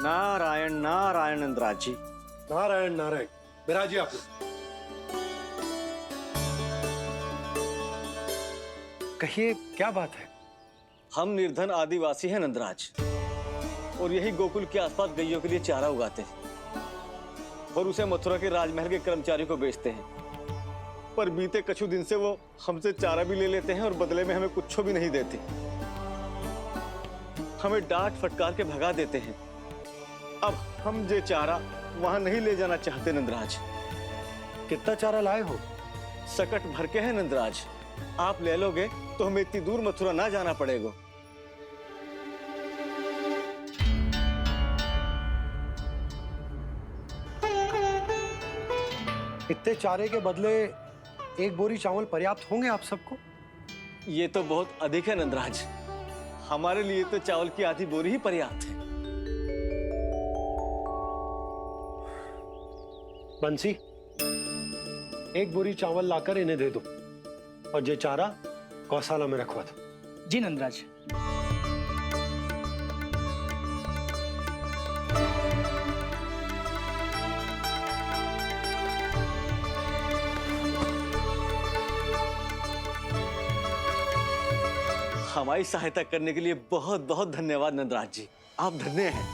नारायण नारायण नंदराज जी। नारायण नारायण। बिराजिए आप लोग। कहिए क्या बात है? हम निर्धन आदिवासी हैं नंदराज, और यही गोकुल के आसपास गैयों के लिए चारा उगाते हैं और उसे मथुरा के राजमहल के कर्मचारियों को बेचते हैं। पर बीते कुछ दिन से वो हमसे चारा भी ले लेते हैं और बदले में हमें कुछ भी नहीं देते। हमें डांट फटकार के भगा देते हैं। अब हम ये चारा वहां नहीं ले जाना चाहते नंदराज। कितना चारा लाए हो? सकट भर के है नंदराज। आप ले लोगे तो हमें इतनी दूर मथुरा ना जाना पड़ेगा। इतने चारे के बदले एक बोरी चावल पर्याप्त होंगे आप सबको? ये तो बहुत अधिक है नंदराज। हमारे लिए तो चावल की आधी बोरी ही पर्याप्त है। बंसी, एक बोरी चावल लाकर इन्हें दे दो और ये चारा गौशाला में रखवा दो। जी नंदराज। हमारी सहायता करने के लिए बहुत बहुत धन्यवाद नंदराज जी। आप धन्य हैं।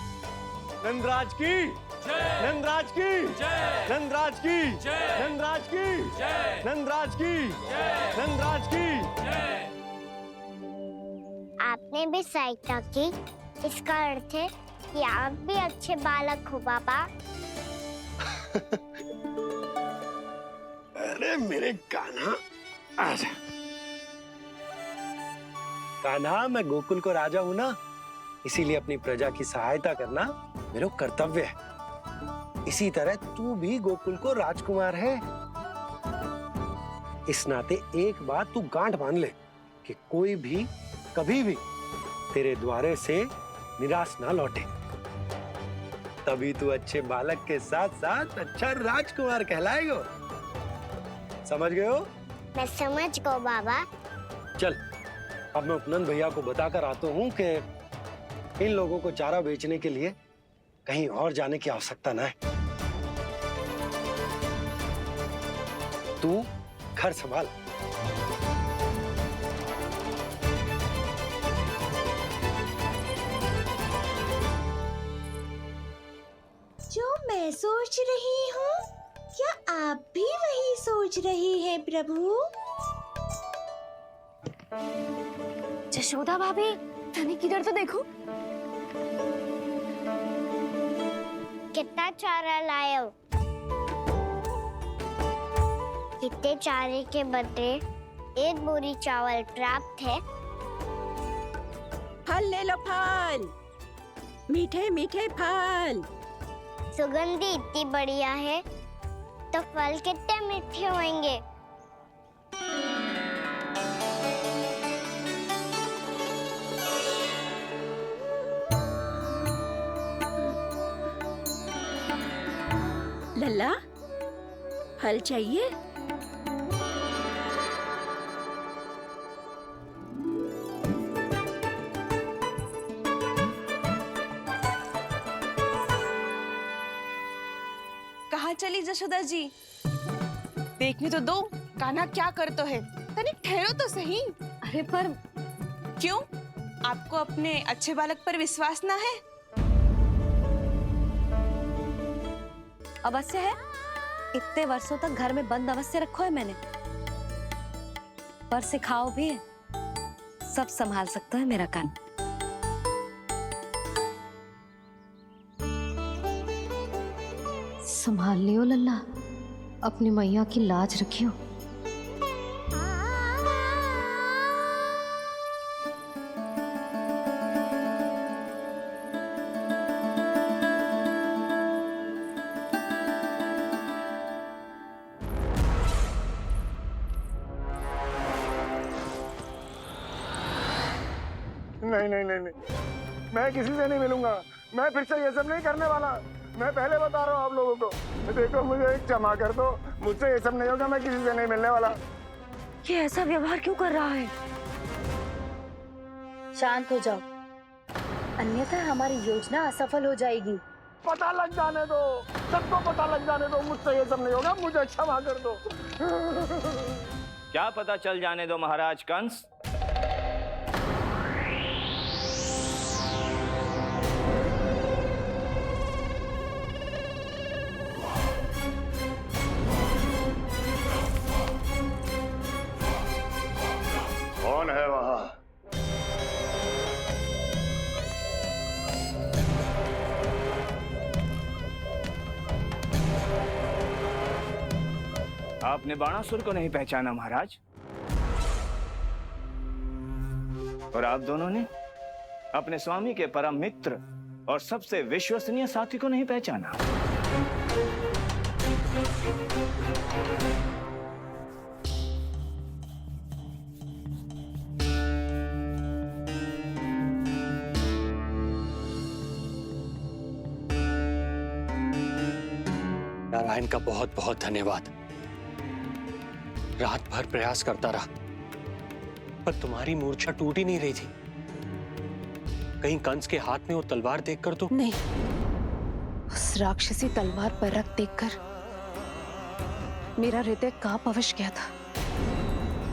नंदराज की जय, नंदराज की जय, नंदराज की जय, नंदराज की जय, नंदराज की जय, नंदराज की जय। आपने भी सहायता की, इसका अर्थ है कि आप भी अच्छे बालक हो पापा। अरे मेरे कान्हा, आजा। कान्हा, मैं गोकुल को राजा हूं ना, इसीलिए अपनी प्रजा की सहायता करना मेरा कर्तव्य है। इसी तरह तू भी गोकुल को राजकुमार है। इस नाते एक बात तू गांठ बांध ले कि कोई भी कभी भी तेरे द्वारे से निराश ना लौटे। तभी तू अच्छे बालक के साथ साथ अच्छा राजकुमार कहलाएगा। समझ गए हो? मैं समझ गई बाबा। चल, अब मैं उपनंद भैया को बताकर आता हूँ कि इन लोगों को चारा बेचने के लिए कहीं और जाने की आवश्यकता न है। तू घर संभाल। जो मैं सोच रही हूँ, क्या आप भी वही सोच रही हैं प्रभु? जशोदा भाभी, तनिक इधर तो देखो। कितना चारा लाए हो? इतने चारे के बदले एक बोरी चावल प्राप्त है। फल ले लो, फल, मीठे मीठे फल। सुगंधी इतनी बढ़िया है तो फल कितने मीठे होंगे। लल्ला, फल चाहिए? कहाँ चली जशोदा जी? देखने तो दो कान्हा क्या कर तो है। तनिक ठहरो तो सही। अरे पर क्यों? आपको अपने अच्छे बालक पर विश्वास ना है? अवश्य है। इतने वर्षों तक घर में बंद अवश्य रखो है मैंने, पर सिखाओ भी है। सब संभाल सकता है मेरा कान। संभाल लियो लल्ला, अपनी मैया की लाज रखियो। नहीं नहीं नहीं नहीं, मैं किसी से नहीं मिलूंगा। मैं फिर से ये सब नहीं करने वाला। मैं पहले बता रहा हूँ आप लोगों को। देखो, मुझे एक क्षमा कर दो, मुझसे ये सब नहीं होगा। मैं किसी से नहीं मिलने वाला। ये ऐसा व्यवहार क्यों कर रहा है? शांत हो जाओ। अन्यथा हमारी योजना असफल हो जाएगी। पता लग जाने दो, सबको पता लग जाने दो, मुझसे ये सब नहीं होगा, मुझे क्षमा कर दो। क्या पता चल जाने दो महाराज कंस? कौन है वहां? आपने बाणासुर को नहीं पहचाना महाराज? और आप दोनों ने अपने स्वामी के परम मित्र और सबसे विश्वसनीय साथी को नहीं पहचाना? नारायण का बहुत बहुत धन्यवाद। रात भर प्रयास करता रहा, पर तुम्हारी मूर्छा टूट ही नहीं रही थी। कहीं कंस के हाथ में वो तलवार देखकर तो नहीं, उस राक्षसी तलवार पर रख देखकर मेरा हृदय कांप अवश्य गया था,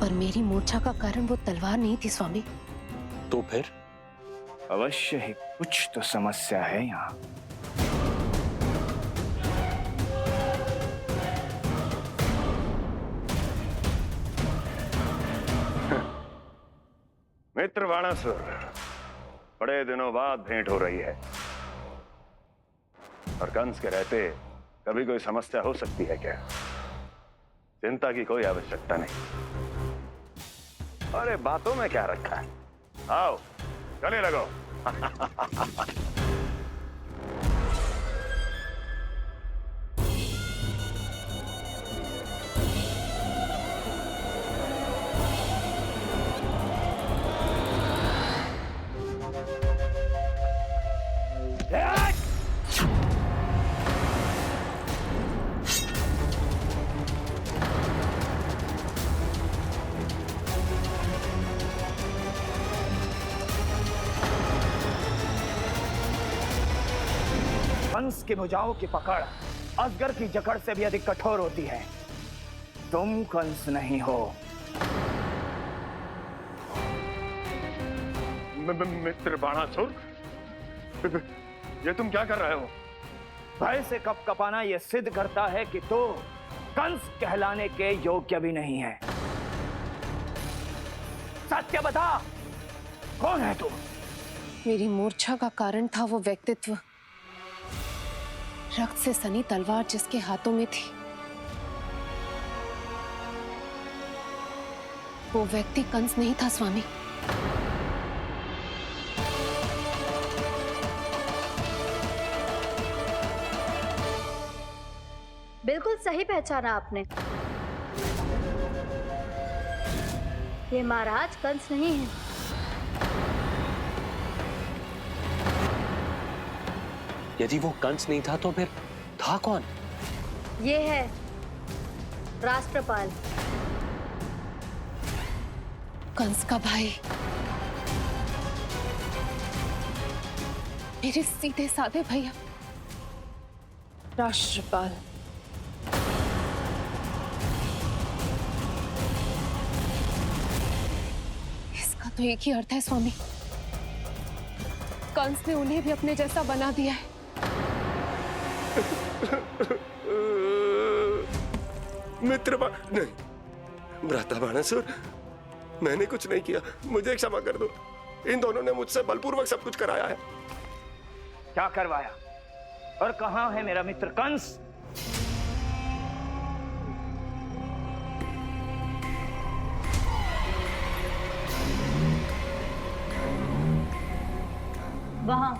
पर मेरी मूर्छा का कारण वो तलवार नहीं थी स्वामी। तो फिर? अवश्य ही कुछ तो समस्या है यहाँ। मित्र बाणासुर, बड़े दिनों बाद भेंट हो रही है और कंस के रहते कभी कोई समस्या हो सकती है क्या? चिंता की कोई आवश्यकता नहीं। अरे बातों में क्या रखा है, आओ गले लगो। कंस की भुजाओं की पकड़ अजगर की जकड़ से भी अधिक कठोर होती है। तुम कंस नहीं हो। मित्र बाणासुर, ये तुम क्या कर रहे हो? भय से कपकपाना यह सिद्ध करता है कि तो कंस कहलाने के योग्य भी नहीं है। सत्य बता, कौन है तू? मेरी मूर्छा का कारण था वो व्यक्तित्व, रक्त से सनी तलवार जिसके हाथों में थी। वो व्यक्ति कंस नहीं था स्वामी। बिल्कुल सही पहचाना आपने। ये महाराज कंस नहीं है। यदि वो कंस नहीं था तो फिर था कौन? ये है राष्ट्रपाल, कंस का भाई, मेरे सीधे साधे भैया राष्ट्रपाल। इसका तो एक ही अर्थ है स्वामी, कंस ने उन्हें भी अपने जैसा बना दिया है। नहीं, भ्राता बाणासुर, मैंने कुछ नहीं किया, मुझे क्षमा कर दो। इन दोनों ने मुझसे बलपूर्वक सब कुछ कराया है। क्या करवाया? और कहां है मेरा मित्र कंस? वहां।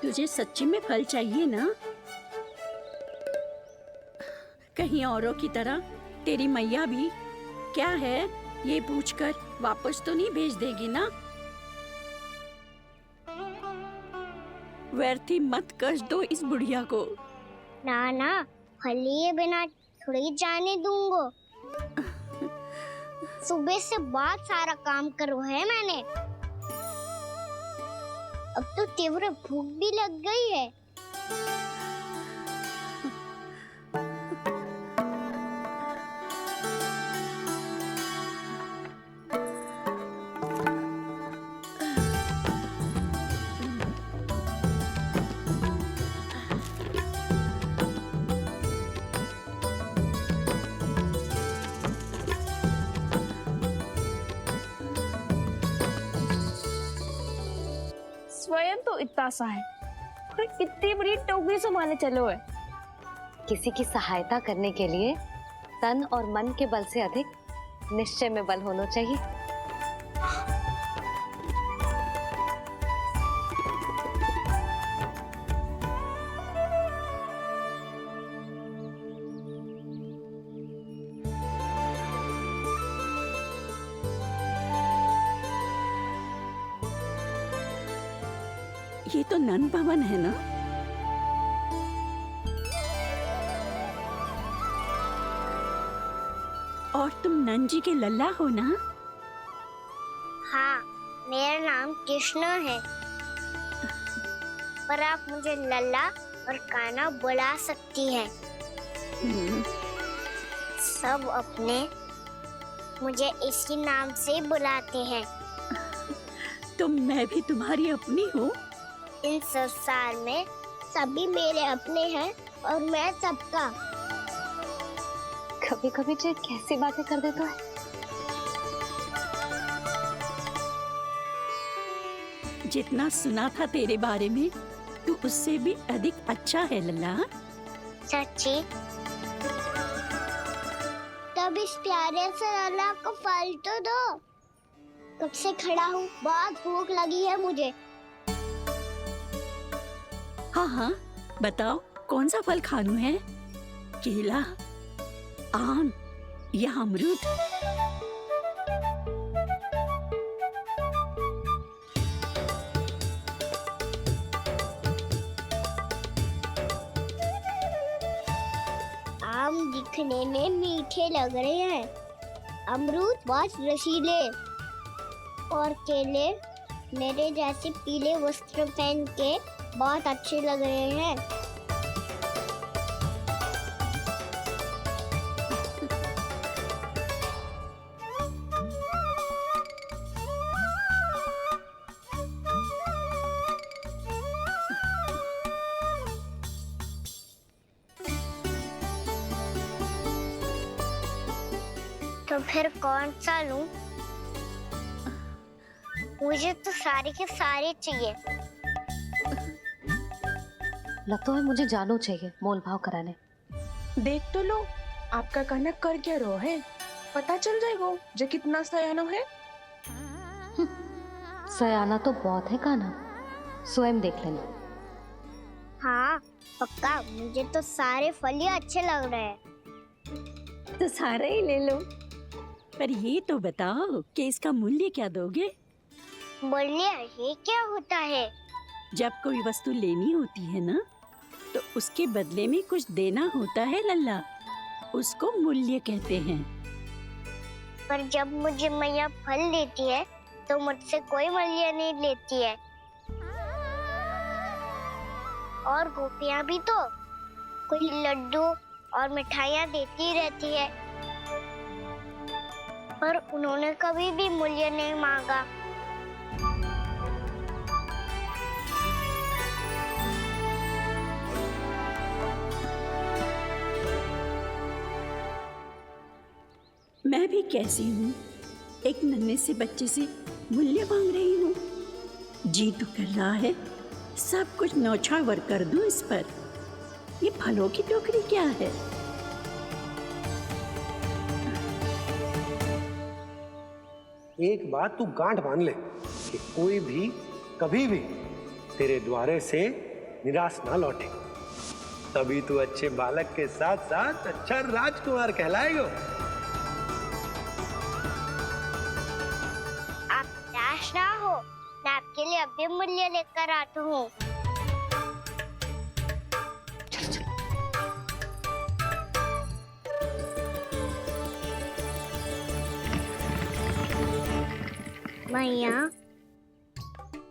तुझे सच्ची में फल चाहिए ना? कहीं औरों की तरह तेरी मैया भी क्या है ये पूछकर वापस तो नहीं भेज देगी ना? व्यर्थ ही मत कष्ट दो इस बुढ़िया को। ना ना, फल लिए बिना थोड़ी जाने दूंगो। सुबह से बहुत सारा काम करो है मैंने। अब तो तीव्र भूख भी लग गई है। स्वयं तो इतना सा है, फिर इतनी बड़ी टोकरी संभाले चलो है। किसी की सहायता करने के लिए तन और मन के बल से अधिक निश्चय में बल होना चाहिए। ये तो नन भवन है ना? और तुम नन जी के लल्ला हो ना? हाँ, मेरा नाम कृष्ण है, पर आप मुझे लल्ला और कान्हा बुला सकती हैं। सब अपने मुझे इसी नाम से बुलाते हैं। तो मैं भी तुम्हारी अपनी हूँ। इन संसार में सभी मेरे अपने हैं और मैं सबका। कभी कभी जो कैसी बातें कर देता है। जितना सुना था तेरे बारे में, तू उससे भी अधिक अच्छा है लल्ला। सच्ची? तब इस प्यारे से लल्ला को फल तो दो। कब से खड़ा हूँ, बहुत भूख लगी है मुझे। हाँ हाँ, बताओ कौन सा फल खानू है? केला, आम या अमरूद? आम दिखने में मीठे लग रहे हैं, अमरूद बहुत रसीले और केले मेरे जैसे पीले वस्त्र पहन के बहुत अच्छे लग रहे हैं। तो फिर कौन सा लूं? मुझे तो सारे के सारे चाहिए। लगता है मुझे जानू चाहिए मोल भाव कराने। देख तो लो, आपका कहना कर क्या रहो है, पता चल जाएगा जो कितना सयाना है। सयाना तो बहुत है कान्हा, स्वयं देख लेना। हाँ पक्का, मुझे तो सारे फल ही अच्छे लग रहे हैं। तो सारा ही ले लो। पर ये तो बताओ कि इसका मूल्य क्या दोगे? मूल्य ये क्या होता है? जब कोई वस्तु लेनी होती है ना, तो उसके बदले में कुछ देना होता है लल्ला, उसको मूल्य कहते हैं। पर जब मुझे मैया फल देती है तो मुझसे कोई मूल्य नहीं लेती है। और गोपियां भी तो कोई लड्डू और मिठाइयाँ देती रहती है, पर उन्होंने कभी भी मूल्य नहीं मांगा। मैं भी कैसी हूँ, एक नन्हे से बच्चे से मूल्य मांग रही हूँ। जी तो कर रहा है सब कुछ न्यौछावर कर दूं इस पर। ये फलों की टोकरी क्या है? एक बात तू गांठ बांध ले कि कोई भी कभी भी तेरे द्वारे से निराश ना लौटे, तभी तू अच्छे बालक के साथ साथ अच्छा राजकुमार कहलाएगा। आप निराश ना हो, मैं आपके लिए अभी मूल्य लेकर आता हूँ। मैया,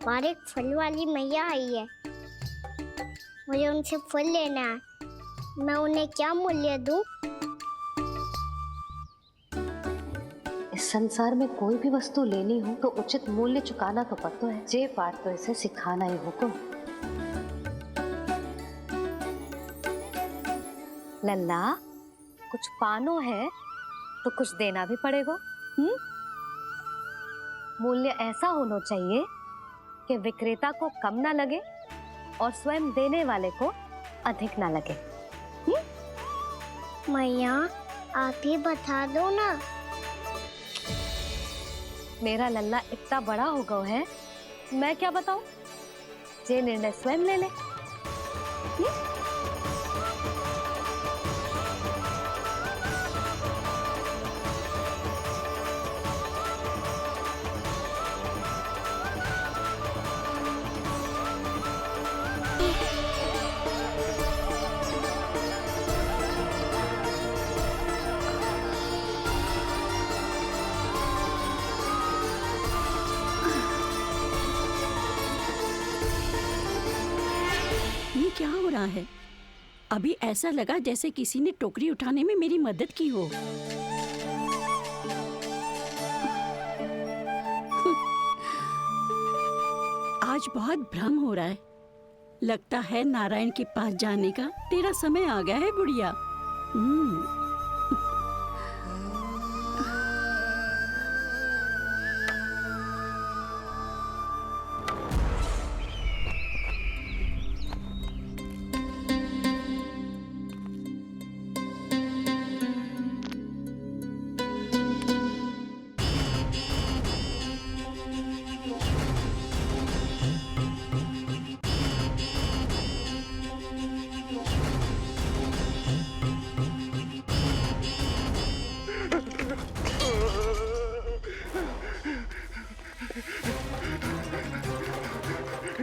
बाहर एक फल वाली मैया आई है, मुझे उनसे फल लेना है। मैं उन्हें क्या मूल्य दूं? इस संसार में कोई भी वस्तु लेनी हो तो उचित मूल्य चुकाना तो पड़ता है। जे बात तो इसे सिखाना ही होगा। लल्ला, कुछ पानो है तो कुछ देना भी पड़ेगा। मूल्य ऐसा होना चाहिए कि विक्रेता को कम ना लगे और स्वयं देने वाले को अधिक ना लगे। मैया, आप ही बता दो ना। मेरा लल्ला इतना बड़ा हो गया है, मैं क्या बताऊं? ये निर्णय स्वयं ले ले। ये क्या हो रहा है? अभी ऐसा लगा जैसे किसी ने टोकरी उठाने में मेरी मदद की हो। आज बहुत भ्रम हो रहा है। लगता है नारायण के पास जाने का तेरा समय आ गया है बुढ़िया।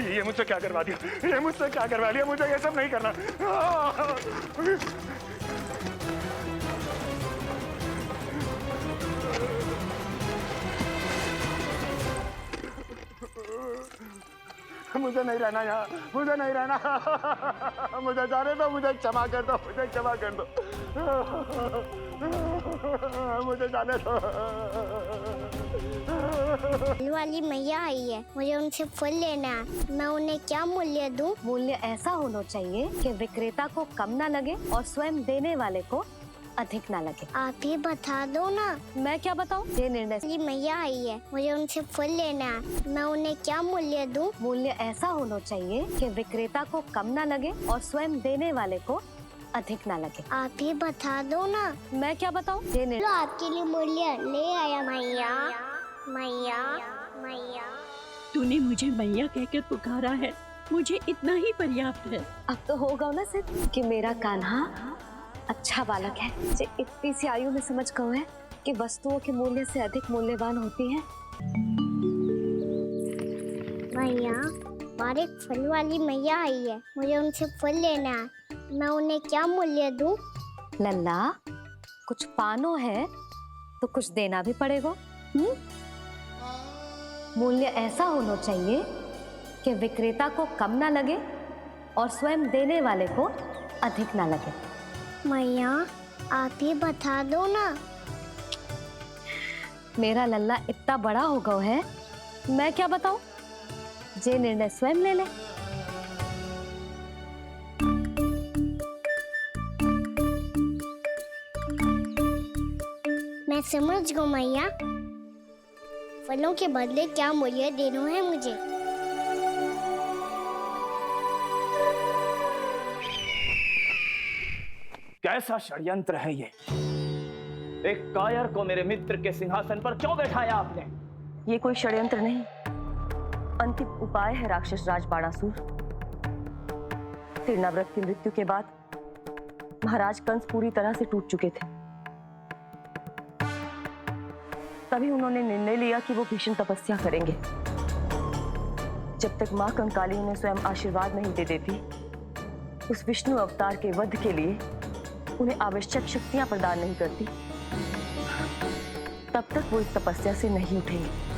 ये मुझसे क्या करवा दिया? ये मुझसे क्या करवा लिया? मुझे ये सब नहीं करना। मुझे नहीं रहना यहाँ, मुझे नहीं रहना। मुझे जाने दो, मुझे क्षमा कर दो, मुझे क्षमा कर दो, मुझे जाने दो। फल वाली मैया आई है, मुझे उनसे फल लेना है। मैं उन्हें क्या मूल्य दूं? मूल्य ऐसा होना चाहिए कि विक्रेता को कम ना लगे और स्वयं देने वाले को अधिक ना लगे। आप ही बता दो ना। मैं क्या बताऊं? ये निर्णय। वाली मैया आई है, मुझे उनसे फल लेना है। मैं उन्हें क्या मूल्य दूं? मूल्य ऐसा होना चाहिए कि विक्रेता को कम ना लगे और स्वयं देने वाले को अधिक ना लगे। आप ही बता दो ना। मैं क्या बताऊं? ये निर्णय। तो आपके लिए मूल्य ले आया मैया। मैया, मैया। तूने मुझे मैया कहकर पुकारा है, मुझे इतना ही पर्याप्त है। अब तो होगा ना सिर्फ कि मेरा कान्हा अच्छा बालक है, जो इतनी सी आयु में समझ गया है कि वस्तुओं के मूल्य से अधिक मूल्यवान होती है। मैया, बाहर एक फल वाली मैया आई है, मुझे उनसे फल लेना है। मैं उन्हें क्या मूल्य दूं? लल्ला, कुछ पानो है तो कुछ देना भी पड़ेगा। मूल्य ऐसा होना चाहिए कि विक्रेता को कम ना लगे और स्वयं देने वाले को अधिक ना लगे। मैया, आप ही बता दो ना। मेरा लल्ला इतना बड़ा हो गया है, मैं क्या बताऊं? ये निर्णय स्वयं ले ले। मैं समझ गई मैया, फलों के बदले क्या मूल्य देना है मुझे। कैसा षड्यंत्र है ये? एक कायर को मेरे मित्र के सिंहासन पर क्यों बैठाया आपने? ये कोई षड्यंत्र नहीं, अंतिम उपाय है राक्षस राज बाणासुर। तिरनाव्रत की मृत्यु के बाद महाराज कंस पूरी तरह से टूट चुके थे। तभी उन्होंने निर्णय लिया कि वो भीषण तपस्या करेंगे। जब तक मां कंकाली उन्हें स्वयं आशीर्वाद नहीं दे देती, उस विष्णु अवतार के वध के लिए उन्हें आवश्यक शक्तियां प्रदान नहीं करती, तब तक वो इस तपस्या से नहीं उठेंगे।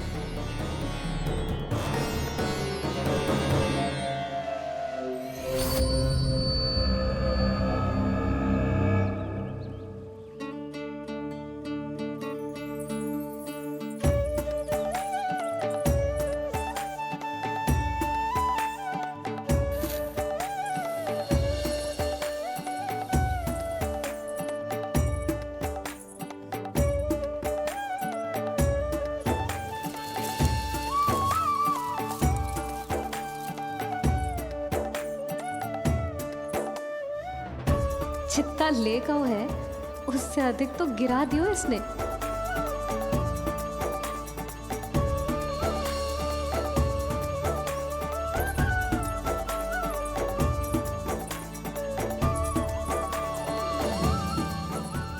जितना लेगा है उससे अधिक तो गिरा दियो इसने।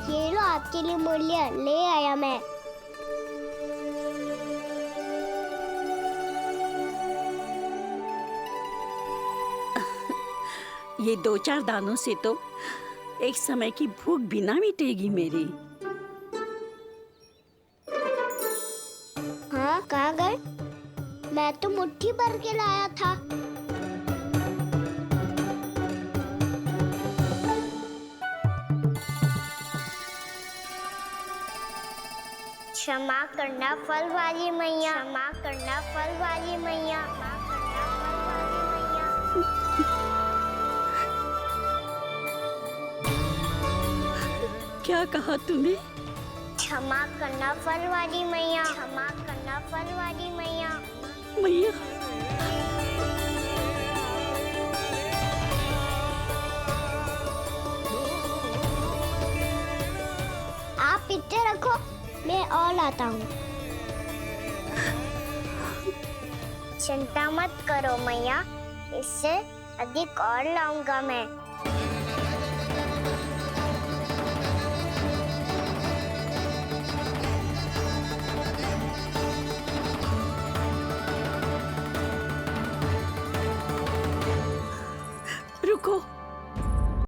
ये लो आपके लिए मूल्य ले आया मैं। ये 2-4 दानों से तो एक समय की भूख भी ना मिटेगी मेरी। हाँ, कहाँ गए? मैं तो मुट्ठी भर के लाया था। क्षमा करना फल वाली मैया, क्षमा करना फल वाली मैया, क्षमा करना फल वाली मैया। क्या कहा तूने? क्षमा करना फल वाली मैया, क्षमा करना फल वाली मैया। मैया, आप इतने रखो, मैं और लाता हूँ। चिंता मत करो मैया, इससे अधिक और लाऊंगा मैं। रुको।